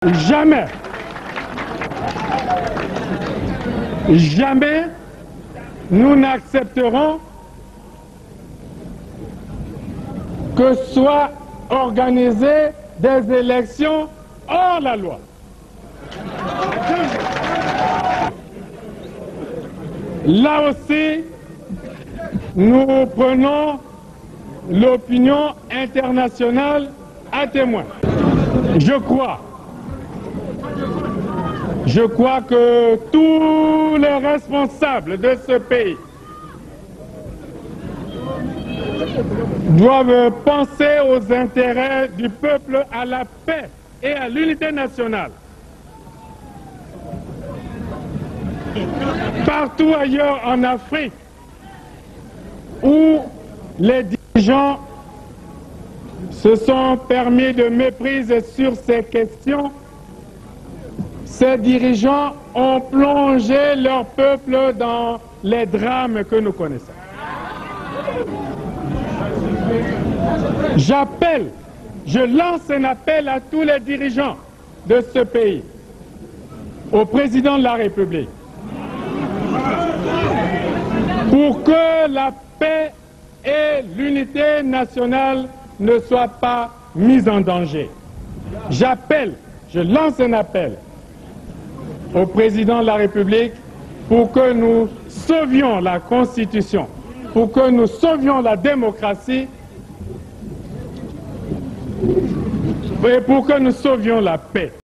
Jamais, jamais nous n'accepterons que soient organisées des élections hors la loi. Là aussi, nous prenons l'opinion internationale à témoin. Je crois que tous les responsables de ce pays doivent penser aux intérêts du peuple, à la paix et à l'unité nationale. Partout ailleurs en Afrique où les dirigeants se sont permis de méprise sur ces questions, ces dirigeants ont plongé leur peuple dans les drames que nous connaissons. Je lance un appel à tous les dirigeants de ce pays, au président de la République, pour que la paix et l'unité nationale ne soient pas mises en danger. Je lance un appel au président de la République pour que nous sauvions la Constitution, pour que nous sauvions la démocratie et pour que nous sauvions la paix.